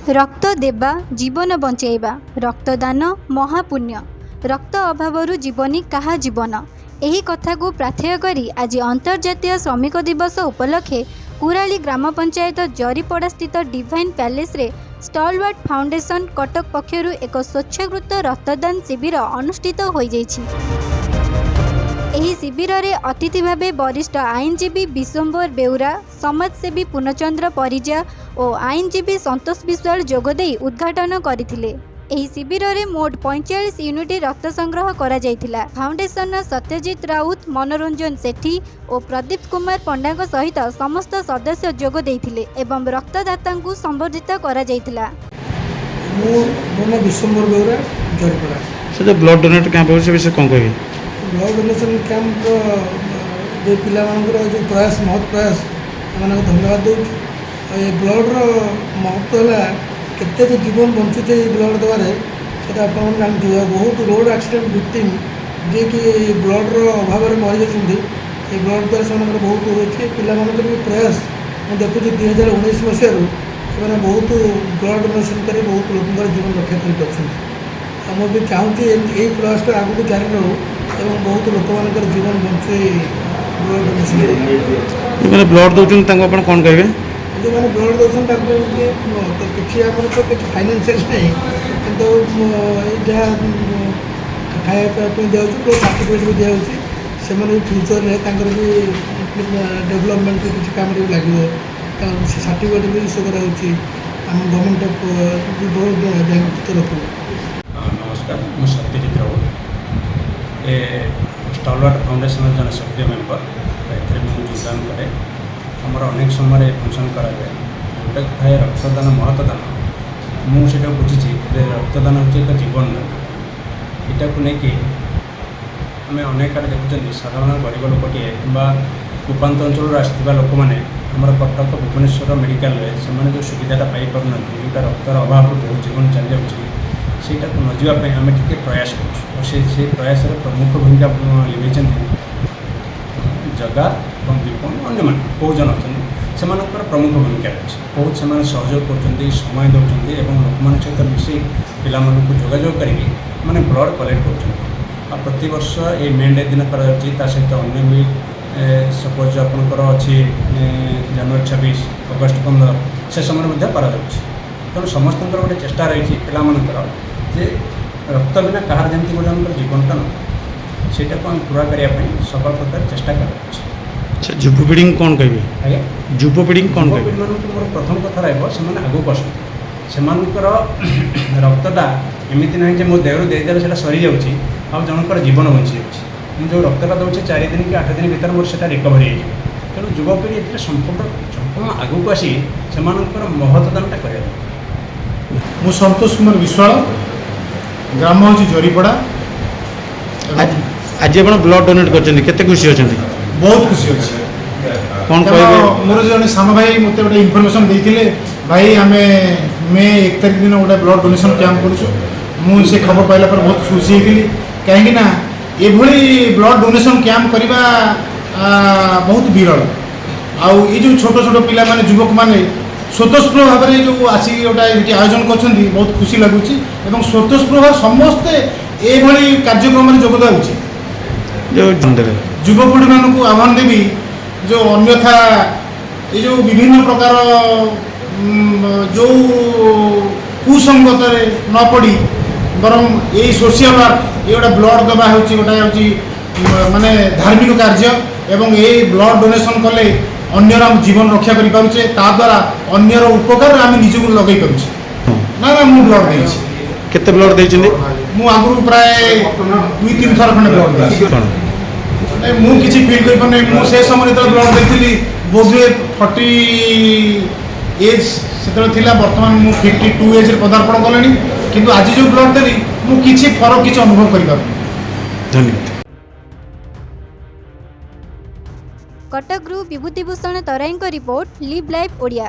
रक्त देवा जीवन बंचाइबा रक्तदान महापुण्य रक्त अभाव जीवनी कहा जीवन एही कथा को प्रार्थय करी आज अंतर्जातीय श्रमिक दिवस उपलक्षे कुराली ग्राम पंचायत जरीपड़ा स्थित डिवाइन पैलेस रे स्टॉलवर्ट फाउंडेशन कटक पक्षरु एक स्वच्छाकृत रक्तदान शिविर अनुष्ठित होई जाइछि। एही शिविर रे अतिथि भावे वरिष्ठ आईनजीवी विश्वम्बर बेउरा, समाजसेवी पूर्णचंद्र परिजा और आईनजीवी संतोष विश्वाल जोगदे उद्घाटन करथिले। एही शिविर रे मोट 45 यूनिट रक्त संग्रह करा जायथिला। फाउंडेशन सत्यजित राउत, मनोरंजन सेठी और प्रदीप कुमार पंडा सहित समस्त सदस्य जोग देइथिले एवं रक्तदाता को संबर्धित करा जायथिला। मो विश्वम्बर बेउरा जरीपड़ा से जो ब्लड डोनेट कैंप हो से विषय कौन कहे ब्लड डोनेशन कैंप जो पिला जो प्रयास महत् प्रयास एम धन्यवाद दूँ। ये ब्लड्र महत्व है केते जो जीवन बंचुचे ब्लड देवे से आप जानते बहुत रोड एक्सीडेंट विक्टिम जी कि ब्लड्र अभाव में मरी जाती ये ब्लड द्वारा से बहुत रोचे पिलांर भी प्रयास मुझे देखुची 2019 मसीह मैंने बहुत ब्लड डोनेशन कर बहुत लोक जीवन रक्षा कर मुझे चाहूँगी यही प्रयास आगे जारी रहू एवं बहुत लोक मान जीवन बंचु ब्लड डोनेशन ब्लड दौरान कौन कहे जो मैंने ब्लड दौरान किसी आम तो किसी फाइनान्सियल नहीं कितु जहाँ खाया दिया प्लस सर्टिफिकेट भी दिखाई से फ्यूचर में भी डेवलपमेंट किसी काम लगे सर्टिफिकेट भी इश्यू करा गवर्नमेंट तरफ। नमस्कार मैं सत्यजित राउत ए स्टॉलवर्ट फाउंडेशन जन सक्रिय मेम्बर योगदान कै आमर अनेक समय फंक्शन कराए जोटा थाए रक्तदान महत्दान मुझे बुझी रक्तदान हूँ एक जीवन यहाँ को लेकिन आम अनेक आड़े देखुं साधारण गरीब लोकटे कि उपात अंचल आसवा लोक मैंने आमर कटक भुवनेश्वर मेडिकल से जो सुविधाटा पाईपार जोटा रक्तर अभाव बहुत जीवन चली जाटा को न जावाई आम टे प्रयास कर प्रयास प्रमुख भूमिका लिभे जगह और विपन अन्य बहुत जन अच्छा से प्रमुख भूमिका रही बहुत से सहयोग कर समय दौरान लोक मान सहित मिसे पिला जोगाजोग करें ब्लड कलेक्ट कर प्रति वर्ष ये मेन डे दिन कर सहित अन्य भी सपोज आपंकर अच्छी जनवरी 26 अगस्ट 15 से समय कर तेणु समस्त गोटे चेष्टा रही पिलाମାନଙ୍କର जे रक्त बिना कहार जमी गोटे जीवनटा न सेटा को हम पूरा करने सकल प्रकार चेष्टा कर। युवपीढ़ी कौन कहे आगे युवपीढ़ी कौन कहे मोर प्रथम कथा रहा आगू आसत से रक्तटा एमती ना मो देहर देदेले से सरी जाऊँगी आ जनकर जीवन बची जाऊँगी जो रक्तटा दूसरे 4 दिन कि 8 दिन भर मोर से रिकवरी हो तेणु युवपीढ़ी ये संपूर्ण आगू आसी से महत्वदानटा कर। मु संतोष कुमार विश्वाल ग्राम हूँ जरीपड़ा आज आप ब्लड डोनेट करते खुशी अच्छा बहुत खुशी अच्छे कौन कहे मोर जो साम भाई मत गोटे इनफर्मेशन देते भाई आम मे 1 तारिख दिन गोटे ब्लड डोनेशन कैंप करूँ से खबर पाइला पर बहुत खुशी होती कहीं ये ब्लड डोनेशन कैंप करवा बहुत विरल आउ ये जो छोट छोट पिला माने युवक माने स्वतःस्फूर्त भाव में जो आसिक गोटा ये आयोजन कर बहुत खुशी लगुच स्वतःस्फूर्त भाव समस्ते ये कार्यक्रम में जोगदा युवपीढ़ी मानक आह्वान देवी जो अन्यथा ये जो विभिन्न प्रकार जो कुसंगत न पड़ी बरम यही सोशल वर्क ये गोटे ब्लड देवा गोटे माने धार्मिक कार्य एवं ये ब्लड डोनेशन कले अन्यर जीवन रक्षा करें द्वारा अन्यर उपकार आम निजक लगे पारे ना ना मु ब्लड केते ब्लड देइछिन मु आगु प्राय 2-3 थर खंडे ब्लड मु किसी फील कर पाने मु से समय जो ब्लड देती बोधे 40 एज से थिला वर्तमान मु 52 एज रे पदार्पण कलेनी किंतु आज जो ब्लड देली मु किसी फरक किसी अनुभव कर पार। धन्यवाद। कटक विभूतिभूषण तराई रिपोर्ट लिव लाइव ओडिया।